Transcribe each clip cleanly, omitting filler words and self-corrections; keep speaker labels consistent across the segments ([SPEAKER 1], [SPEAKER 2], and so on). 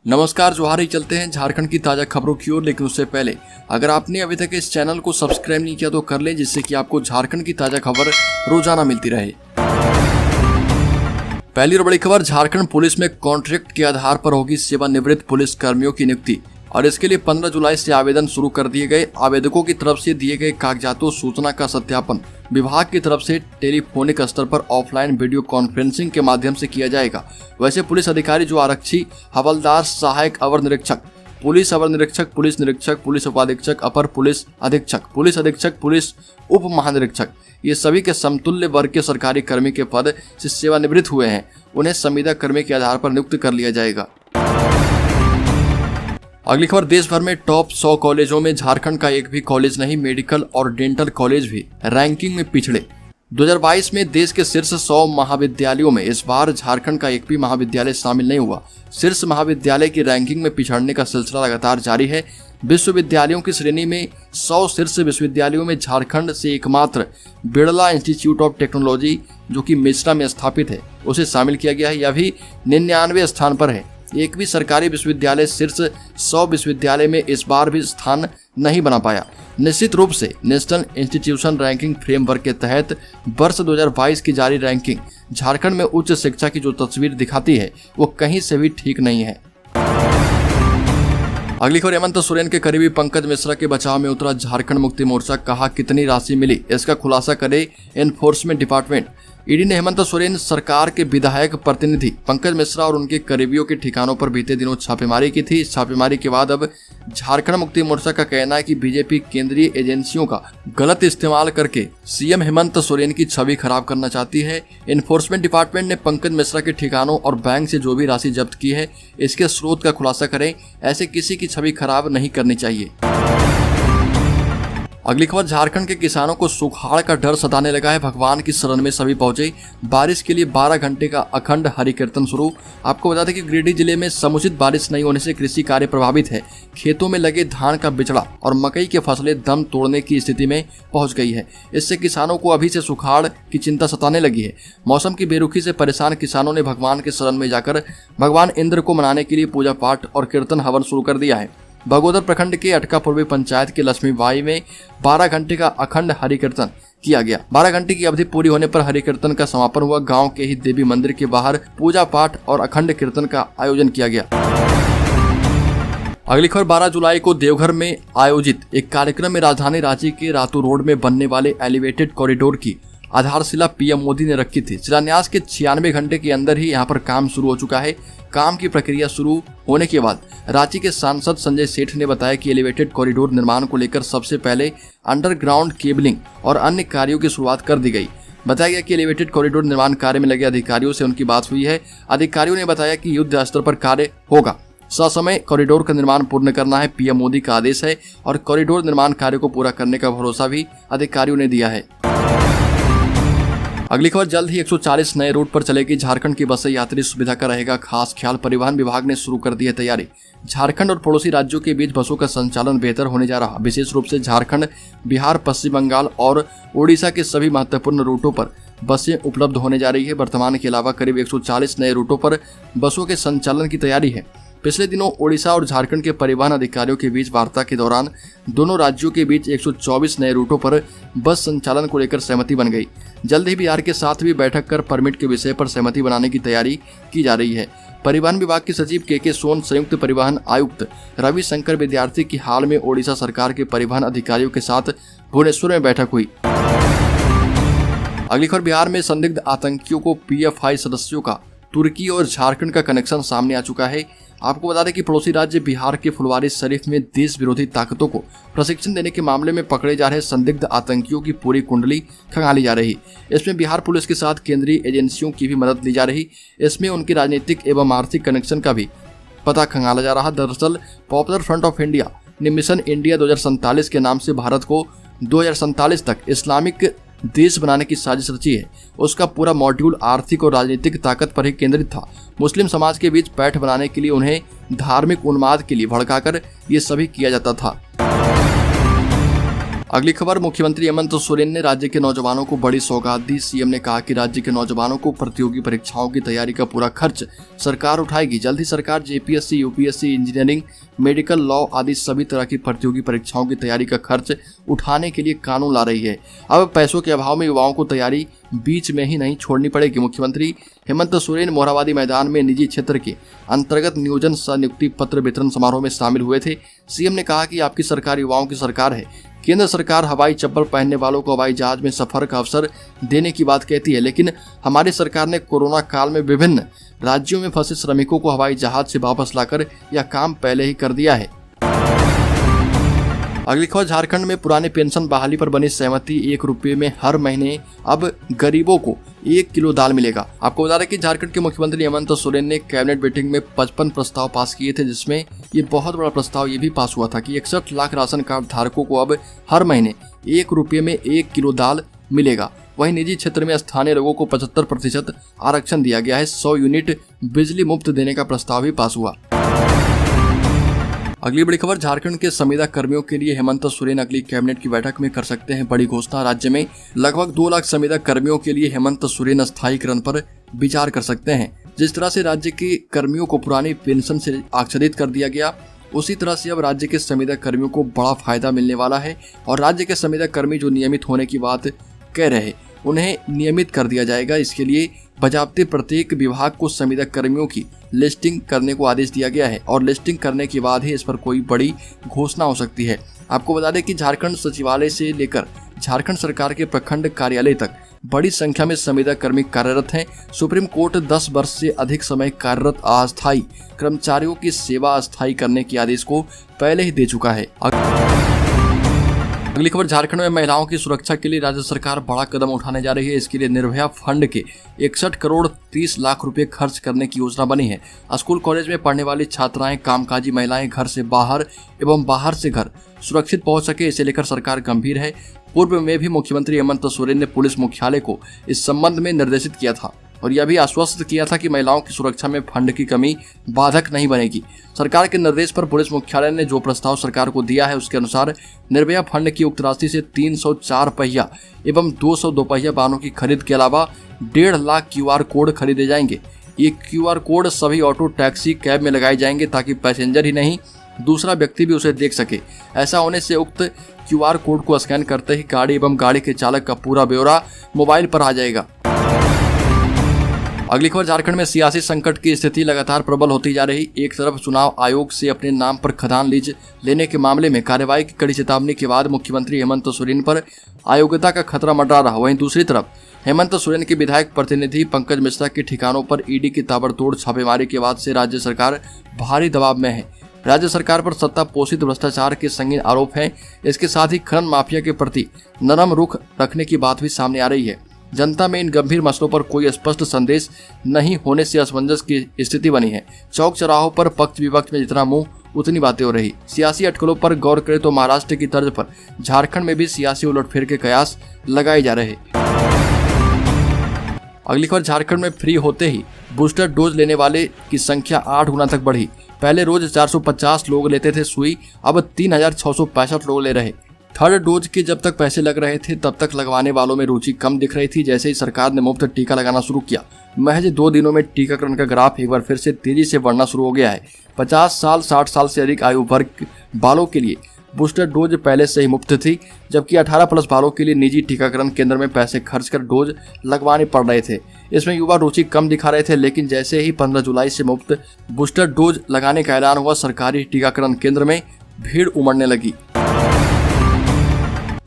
[SPEAKER 1] नमस्कार, जोहार ही चलते हैं झारखंड की ताजा खबरों की ओर। लेकिन उससे पहले अगर आपने अभी तक इस चैनल को सब्सक्राइब नहीं किया तो कर लें, जिससे कि आपको झारखंड की ताजा खबर रोजाना मिलती रहे। पहली और बड़ी खबर, झारखंड पुलिस में कॉन्ट्रैक्ट के आधार पर होगी सेवानिवृत्त पुलिस कर्मियों की नियुक्ति और इसके लिए 15 जुलाई से आवेदन शुरू कर दिए गए। आवेदकों की तरफ से दिए गए कागजातों सूचना का सत्यापन विभाग की तरफ से टेलीफोनिक स्तर पर ऑफलाइन वीडियो कॉन्फ्रेंसिंग के माध्यम से किया जाएगा। वैसे पुलिस अधिकारी जो आरक्षी, हवलदार, सहायक अवर निरीक्षक, पुलिस अवर निरीक्षक, पुलिस निरीक्षक, पुलिस उपाधीक्षक, अपर पुलिस अधीक्षक, पुलिस अधीक्षक, पुलिस उप महानिरीक्षक, ये सभी के समतुल्य वर्ग के सरकारी कर्मी के पद से सेवानिवृत्त हुए हैं, उन्हें संविदा कर्मी के आधार पर नियुक्त कर लिया जाएगा। अगली खबर, देश भर में टॉप 100 कॉलेजों में झारखंड का एक भी कॉलेज नहीं। मेडिकल और डेंटल कॉलेज भी रैंकिंग में पिछड़े। 2022 में देश के शीर्ष 100 महाविद्यालयों में इस बार झारखंड का एक भी महाविद्यालय शामिल नहीं हुआ। शीर्ष महाविद्यालय की रैंकिंग में पिछड़ने का सिलसिला लगातार जारी है। विश्वविद्यालयों की श्रेणी में 100 शीर्ष विश्वविद्यालयों में झारखंड से एकमात्र बिड़ला इंस्टीट्यूट ऑफ टेक्नोलॉजी, जो कि मेसरा में स्थापित है, उसे शामिल किया गया है। यह भी 99वें स्थान पर है। एक भी सरकारी विश्वविद्यालय शीर्ष 100 विश्वविद्यालय में इस बार भी स्थान नहीं बना पाया। निश्चित रूप से नेशनल इंस्टीट्यूशन रैंकिंग फ्रेमवर्क के तहत वर्ष 2022 की जारी रैंकिंग झारखंड में उच्च शिक्षा की जो तस्वीर दिखाती है वो कहीं से भी ठीक नहीं है। अगली खबर, हेमंत सोरेन के करीबी पंकज मिश्रा के बचाव में उतरा झारखंड मुक्ति मोर्चा। कहा कितनी राशि मिली, इसका खुलासा करे एनफोर्समेंट डिपार्टमेंट। ईडी ने हेमंत सोरेन सरकार के विधायक प्रतिनिधि पंकज मिश्रा और उनके करीबियों के ठिकानों पर बीते दिनों छापेमारी की थी। इस छापेमारी के बाद अब झारखंड मुक्ति मोर्चा का कहना है कि बीजेपी केंद्रीय एजेंसियों का गलत इस्तेमाल करके सीएम हेमंत सोरेन की छवि खराब करना चाहती है। एनफोर्समेंट डिपार्टमेंट ने पंकज मिश्रा के ठिकानों और बैंक से जो भी राशि जब्त की है, इसके स्रोत का खुलासा करें। ऐसे किसी की छवि खराब नहीं करनी चाहिए। अगली खबर, झारखंड के किसानों को सुखाड़ का डर सताने लगा है। भगवान की शरण में सभी पहुंचे। बारिश के लिए 12 घंटे का अखंड हरि कीर्तन शुरू। आपको बता दें कि गिरिडीह जिले में समुचित बारिश नहीं होने से कृषि कार्य प्रभावित है। खेतों में लगे धान का बिचड़ा और मकई की फसलें दम तोड़ने की स्थिति में पहुंच गई है। इससे किसानों को अभी से सुखाड़ की चिंता सताने लगी है। मौसम की बेरुखी से परेशान किसानों ने भगवान के शरण में जाकर भगवान इंद्र को मनाने के लिए पूजा पाठ और कीर्तन हवन शुरू कर दिया है। बगोदर प्रखंड के अटका पूर्वी पंचायत के लक्ष्मीबाई में 12 घंटे का अखंड हरि कीर्तन किया गया। 12 घंटे की अवधि पूरी होने पर हरि कीर्तन का समापन हुआ। गांव के ही देवी मंदिर के बाहर पूजा पाठ और अखंड कीर्तन का आयोजन किया गया। अगली खबर, 12 जुलाई को देवघर में आयोजित एक कार्यक्रम में राजधानी रांची के रातू रोड में बनने वाले एलिवेटेड कॉरिडोर की आधारशिला पीएम मोदी ने रखी थी। शिलान्यास के 96 घंटे के अंदर ही यहां पर काम शुरू हो चुका है। काम की प्रक्रिया शुरू होने के बाद रांची के सांसद संजय सेठ ने बताया कि एलिवेटेड कॉरिडोर निर्माण को लेकर सबसे पहले अंडरग्राउंड केबलिंग और अन्य कार्यों की शुरुआत कर दी गई। बताया गया कि एलिवेटेड कॉरिडोर निर्माण कार्य में लगे अधिकारियों से उनकी बात हुई है। अधिकारियों ने बताया कि युद्ध स्तर पर कार्य होगा। ससमय कॉरिडोर का निर्माण पूर्ण करना है, पीएम मोदी का आदेश है और कॉरिडोर निर्माण कार्य को पूरा करने का भरोसा भी अधिकारियों ने दिया है। अगली खबर, जल्द ही 140 नए रूट पर चलेगी झारखंड की बसें। यात्री सुविधा का रहेगा खास ख्याल। परिवहन विभाग ने शुरू कर दी है तैयारी। झारखंड और पड़ोसी राज्यों के बीच बसों का संचालन बेहतर होने जा रहा। विशेष रूप से झारखंड, बिहार, पश्चिम बंगाल और ओडिशा के सभी महत्वपूर्ण रूटों पर बसें उपलब्ध होने जा रही है। वर्तमान के अलावा करीब 140 नए रूटों पर बसों के संचालन की तैयारी है। पिछले दिनों ओडिशा और झारखंड के परिवहन अधिकारियों के बीच वार्ता के दौरान दोनों राज्यों के बीच 124 नए रूटों पर बस संचालन को लेकर सहमति बन गई। जल्द ही बिहार के साथ भी बैठक कर परमिट के विषय पर सहमति बनाने की तैयारी की जा रही है। परिवहन विभाग के सचिव के सोन, संयुक्त परिवहन आयुक्त रवि शंकर विद्यार्थी की हाल में ओडिशा सरकार के परिवहन अधिकारियों के साथ भुवनेश्वर में बैठक हुई। अगली खबर, बिहार में संदिग्ध आतंकियों को पीएफआई सदस्यों का तुर्की और झारखंड का कनेक्शन सामने आ चुका है। आपको बता दें कि पड़ोसी राज्य बिहार के फुलवारी शरीफ में देश विरोधी ताकतों को प्रशिक्षण देने के मामले में पकड़े जा रहे संदिग्ध आतंकियों की पूरी कुंडली खंगाली जा रही। इसमें बिहार पुलिस के साथ केंद्रीय एजेंसियों की भी मदद ली जा रही। इसमें उनकी राजनीतिक एवं आर्थिक कनेक्शन का भी पता खंगाला जा रहा। दरअसल पॉपुलर फ्रंट ऑफ इंडिया ने मिशन इंडिया 2047 के नाम से भारत को 2047 तक इस्लामिक देश बनाने की साजिश रची है। उसका पूरा मॉड्यूल आर्थिक और राजनीतिक ताकत पर ही केंद्रित था। मुस्लिम समाज के बीच पैठ बनाने के लिए, उन्हें धार्मिक उन्माद के लिए भड़काकर ये सभी किया जाता था। अगली खबर, मुख्यमंत्री हेमंत सोरेन ने राज्य के नौजवानों को बड़ी सौगात दी। सीएम ने कहा कि राज्य के नौजवानों को प्रतियोगी परीक्षाओं की तैयारी का पूरा खर्च सरकार उठाएगी। जल्द ही सरकार JPSC, UPSC, engineering, medical, law आदि सभी तरह की प्रतियोगी परीक्षाओं की तैयारी का खर्च उठाने के लिए कानून ला रही है। अब पैसों के अभाव में युवाओं को तैयारी बीच में ही नहीं छोड़नी पड़ेगी। मुख्यमंत्री हेमंत सोरेन मोरहाबादी मैदान में निजी क्षेत्र के अंतर्गत नियोजन सह नियुक्ति पत्र वितरण समारोह में शामिल हुए थे। सीएम ने कहा कि आपकी सरकार युवाओं की सरकार है। केंद्र सरकार हवाई चप्पल पहनने वालों को हवाई जहाज में सफर का अवसर देने की बात कहती है, लेकिन हमारी सरकार ने कोरोना काल में विभिन्न राज्यों में फंसे श्रमिकों को हवाई जहाज से वापस लाकर यह काम पहले ही कर दिया है। अगली खबर, झारखंड में पुराने पेंशन बहाली पर बनी सहमति। 1 रुपये में हर महीने अब गरीबों को 1 किलो दाल मिलेगा। आपको बता दें कि झारखंड के मुख्यमंत्री हेमंत सोरेन ने कैबिनेट मीटिंग में 55 प्रस्ताव पास किए थे, जिसमें ये बहुत बड़ा प्रस्ताव ये भी पास हुआ था कि 61 लाख राशन कार्ड धारकों को अब हर महीने 1 रुपये में 1 किलो दाल मिलेगा। वहीं निजी क्षेत्र में स्थानीय लोगों को 75% आरक्षण दिया गया है। 100 यूनिट बिजली मुफ्त देने का प्रस्ताव भी पास हुआ। अगली बड़ी खबर, झारखंड के संविदा कर्मियों के लिए हेमंत सोरेन अगली कैबिनेट की बैठक में कर सकते हैं बड़ी घोषणा। राज्य में लगभग 2 लाख संविदा कर्मियों के लिए हेमंत सोरेन स्थायीकरण पर विचार कर सकते हैं। जिस तरह से राज्य के कर्मियों को पुरानी पेंशन से आच्छादित कर दिया गया, उसी तरह से अब राज्य के संविदा कर्मियों को बड़ा फायदा मिलने वाला है। और राज्य के संविदा कर्मी जो नियमित होने की बात कह रहे, उन्हें नियमित कर दिया जाएगा। इसके लिए बजाबते प्रत्येक विभाग को संविदा कर्मियों की लिस्टिंग करने को आदेश दिया गया है और लिस्टिंग करने के बाद ही इस पर कोई बड़ी घोषणा हो सकती है। आपको बता दें कि झारखंड सचिवालय से लेकर झारखंड सरकार के प्रखंड कार्यालय तक बड़ी संख्या में संविदा कर्मी कार्यरत हैं। सुप्रीम कोर्ट 10 वर्ष से अधिक समय कार्यरत अस्थायी कर्मचारियों की सेवा अस्थायी करने के आदेश को पहले ही दे चुका है। अगली खबर, झारखंड में महिलाओं की सुरक्षा के लिए राज्य सरकार बड़ा कदम उठाने जा रही है। इसके लिए निर्भया फंड के 61 करोड़ 30 लाख रुपए खर्च करने की योजना बनी है। स्कूल कॉलेज में पढ़ने वाली छात्राएं, कामकाजी महिलाएं घर से बाहर एवं बाहर से घर सुरक्षित पहुंच सके, इसे लेकर सरकार गंभीर है। पूर्व में भी मुख्यमंत्री हेमंत सोरेन ने पुलिस मुख्यालय को इस संबंध में निर्देशित किया था और यह भी आश्वस्त किया था कि महिलाओं की सुरक्षा में फंड की कमी बाधक नहीं बनेगी। सरकार के निर्देश पर पुलिस मुख्यालय ने जो प्रस्ताव सरकार को दिया है, उसके अनुसार निर्भया फंड की उक्त राशि से 304 पहिया एवं 200 दोपहिया वाहनों की खरीद के अलावा 1.5 लाख QR कोड खरीदे जाएंगे। ये QR कोड सभी ऑटो, टैक्सी, कैब में लगाए जाएंगे ताकि पैसेंजर ही नहीं, दूसरा व्यक्ति भी उसे देख सके। ऐसा होने से उक्त QR कोड को स्कैन करते ही गाड़ी एवं गाड़ी के चालक का पूरा ब्यौरा मोबाइल पर आ जाएगा। अगली खबर, झारखंड में सियासी संकट की स्थिति लगातार प्रबल होती जा रही। एक तरफ चुनाव आयोग से अपने नाम पर खदान लीज लेने के मामले में कार्रवाई की कड़ी चेतावनी के बाद मुख्यमंत्री हेमंत सोरेन पर अयोग्यता का खतरा मंडरा रहा। वहीं दूसरी तरफ हेमंत सोरेन के विधायक प्रतिनिधि पंकज मिश्रा के ठिकानों पर ईडी की ताबड़तोड़ छापेमारी के बाद से राज्य सरकार भारी दबाव में है। राज्य सरकार पर सत्ता पोषित भ्रष्टाचार के संगीन आरोप हैं। इसके साथ ही खनन माफिया के प्रति नरम रुख रखने की बात भी सामने आ रही है। जनता में इन गंभीर मसलों पर कोई स्पष्ट संदेश नहीं होने से असमंजस की स्थिति बनी है। चौक चौराहों पर पक्ष विपक्ष में जितना मुंह उतनी बातें हो रही। सियासी अटकलों पर गौर करें तो महाराष्ट्र की तर्ज पर झारखंड में भी सियासी उलटफेर के कयास लगाए जा रहे। अगली खबर, झारखंड में फ्री होते ही बूस्टर डोज लेने वाले की संख्या 8 गुना तक बढ़ी। पहले रोज 450 लोग लेते थे सुई, अब 3665 लोग ले रहे। थर्ड डोज के जब तक पैसे लग रहे थे तब तक लगवाने वालों में रुचि कम दिख रही थी। जैसे ही सरकार ने मुफ्त टीका लगाना शुरू किया, महज 2 दिनों में टीकाकरण का ग्राफ एक बार फिर से तेजी से बढ़ना शुरू हो गया है। 50 साल 60 साल से अधिक आयु वर्ग वालों के लिए बूस्टर डोज पहले से ही मुफ्त थी, जबकि 18+ वालों के लिए निजी टीकाकरण केंद्र में पैसे खर्च कर डोज लगवाने पड़ रहे थे। इसमें युवा रुचि कम दिखा रहे थे, लेकिन जैसे ही 15 जुलाई से मुफ्त बूस्टर डोज लगाने का ऐलान हुआ, सरकारी टीकाकरण केंद्र में भीड़ उमड़ने लगी।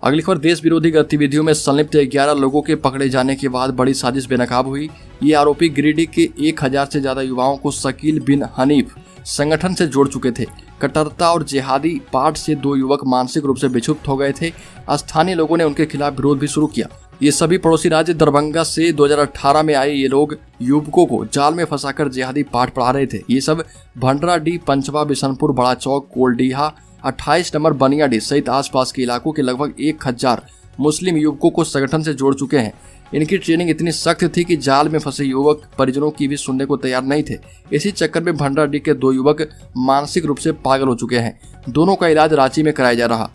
[SPEAKER 1] अगली खबर, देश विरोधी गतिविधियों में संलिप्त 11 लोगों के पकड़े जाने के बाद बड़ी साजिश बेनकाब हुई। ये आरोपी गिरिडीह के 1000 से ज्यादा युवाओं को शकील बिन हनीफ संगठन से जोड़ चुके थे। कट्टरता और जिहादी पाठ से 2 युवक मानसिक रूप से विक्षुब्ध हो गए थे। स्थानीय लोगों ने उनके खिलाफ विरोध भी शुरू किया। ये सभी पड़ोसी राज्य दरभंगा से 2018 में आए ये लोग युवकों को जाल में फंसाकर जिहादी पाठ पढ़ा रहे थे। ये सब भंडराडीह, पंचवा, बिशनपुर, बड़ा चौक, कोलडीहा, 28 नंबर बनियाडीह सहित आसपास के इलाकों के लगभग 1000 मुस्लिम युवकों को संगठन से जोड़ चुके हैं। इनकी ट्रेनिंग इतनी सख्त थी कि जाल में फंसे युवक परिजनों की भी सुनने को तैयार नहीं थे। इसी चक्कर में भंडराडीह के 2 युवक मानसिक रूप से पागल हो चुके हैं। दोनों का इलाज रांची में कराया जा रहा।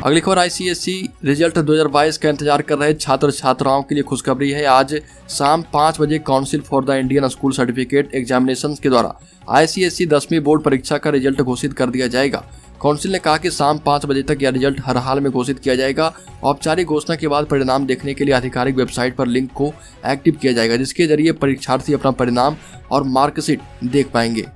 [SPEAKER 1] अगली खबर ICSE रिजल्ट 2022 का इंतजार कर रहे छात्र छात्राओं के लिए खुशखबरी है। आज शाम 5 बजे council for the Indian school certificate examinations के द्वारा ICSE 10वीं बोर्ड परीक्षा का रिजल्ट घोषित कर दिया जाएगा। काउंसिल ने कहा कि शाम 5 बजे तक यह रिजल्ट हर हाल में घोषित किया जाएगा। औपचारिक घोषणा के बाद परिणाम देखने के लिए आधिकारिक वेबसाइट पर लिंक को एक्टिव किया जाएगा, जिसके जरिए परीक्षार्थी अपना परिणाम और मार्कशीट देख पाएंगे।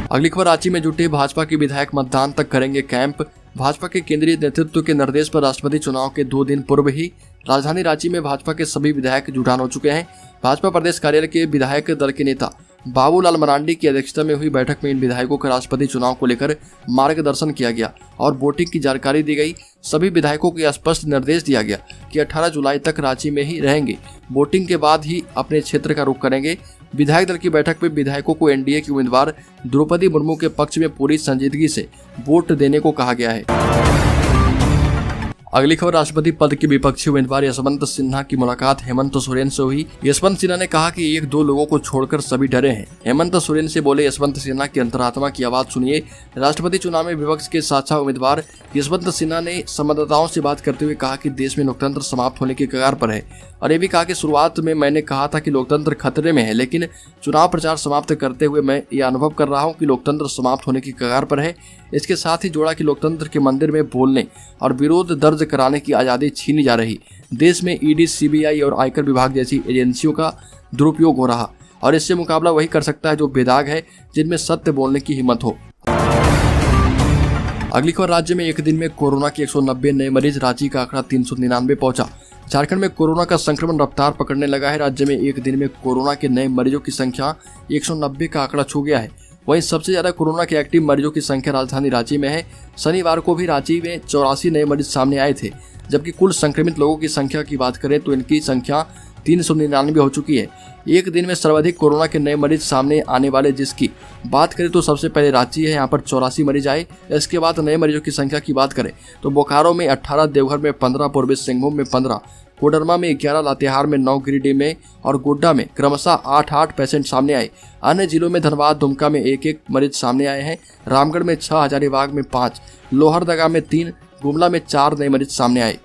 [SPEAKER 1] अगली खबर, रांची में जुटे भाजपा के विधायक मतदान तक करेंगे कैंप। भाजपा के केंद्रीय नेतृत्व के निर्देश पर राष्ट्रपति चुनाव के 2 दिन पूर्व ही राजधानी रांची में भाजपा के सभी विधायक जुटान हो चुके हैं। भाजपा प्रदेश कार्यालय के विधायक दल के नेता बाबूलाल मरांडी की अध्यक्षता में हुई बैठक में इन विधायकों का राष्ट्रपति चुनाव को लेकर मार्गदर्शन किया गया और वोटिंग की जानकारी दी गई। सभी विधायकों को स्पष्ट निर्देश दिया गया कि 18 जुलाई तक रांची में ही रहेंगे, वोटिंग के बाद ही अपने क्षेत्र का रुख करेंगे। विधायक दल की बैठक में विधायकों को एनडीए की उम्मीदवार द्रौपदी मुर्मू के पक्ष में पूरी संजीदगी से वोट देने को कहा गया है। अगली खबर, राष्ट्रपति पद के विपक्षी उम्मीदवार यशवंत सिन्हा की मुलाकात हेमंत सोरेन से हुई। यशवंत सिन्हा ने कहा कि 1-2 लोगों को छोड़कर सभी डरे हैं। हेमंत सोरेन से बोले यशवंत सिन्हा की अंतरात्मा की आवाज सुनिए। राष्ट्रपति चुनाव में विपक्ष के साझा उम्मीदवार यशवंत सिन्हा ने संवाददाताओं से बात करते हुए कहा कि देश में लोकतंत्र समाप्त होने के कगार पर है और ये भी कहा कि शुरुआत में मैंने कहा था कि लोकतंत्र खतरे में है, लेकिन चुनाव प्रचार समाप्त करते हुए मैं ये अनुभव कर रहा हूँ कि लोकतंत्र समाप्त होने की कगार पर है। इसके साथ ही जोड़ा कि लोकतंत्र के मंदिर में बोलने और विरोध दर्ज कराने की आज़ादी छीनी जा रही। देश में ईडी, सीबीआई और आयकर विभाग जैसी एजेंसियों का दुरुपयोग हो रहा और इससे मुकाबला वही कर सकता है जो बेदाग है, जिनमें सत्य बोलने की हिम्मत हो। अगली खबर, राज्य में एक दिन में कोरोना के 190 नए मरीज, रांची का आंकड़ा 399 पहुंचा। झारखंड में कोरोना का संक्रमण रफ्तार पकड़ने लगा है। राज्य में एक दिन में कोरोना के नए मरीजों की संख्या 190 का आंकड़ा छू गया है। वहीं सबसे ज्यादा कोरोना के एक्टिव मरीजों की संख्या राजधानी रांची में है। शनिवार को भी रांची में 84 नए मरीज सामने आए थे, जबकि कुल संक्रमित लोगों की संख्या की बात करें तो इनकी संख्या 399 हो चुकी है। एक दिन में सर्वाधिक कोरोना के नए मरीज सामने आने वाले जिसकी बात करें तो सबसे पहले रांची है, यहाँ पर 84 मरीज आए। इसके बाद नए मरीजों की संख्या की बात करें तो बोकारो में 18, देवघर में 15, पूर्वी सिंहभूम में 15, कोडरमा में 11, लातेहार में 9, गिरिडीह में और गोड्डा में क्रमशः 8-8 पेशेंट सामने आए। अन्य जिलों में धनबाद, दुमका में 1-1 मरीज सामने आए हैं। रामगढ़ में 6, हजारीबाग में 5, लोहरदगा में 3, गुमला में 4 नए मरीज सामने आए।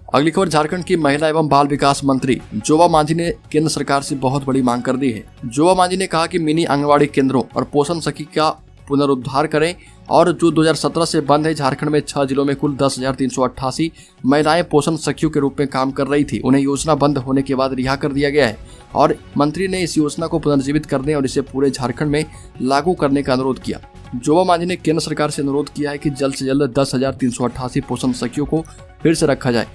[SPEAKER 1] अगली खबर, झारखंड की महिला एवं बाल विकास मंत्री जोबा मांझी ने केंद्र सरकार से बहुत बड़ी मांग कर दी है। जोबा मांझी ने कहा कि मिनी आंगनबाड़ी केंद्रों और पोषण सखी का पुनरुद्धार करें और जो 2017 से बंद है। झारखंड में 6 जिलों में कुल 10,388 महिलाएं पोषण सखियों के रूप में काम कर रही थी। उन्हें योजना बंद होने के बाद रिहा कर दिया गया है और मंत्री ने इस योजना को पुनर्जीवित करने और इसे पूरे झारखंड में लागू करने का अनुरोध किया। जोबा मांझी ने केंद्र सरकार से अनुरोध किया है कि जल्द से जल्द 10,388 पोषण सखियों को फिर से रखा जाए।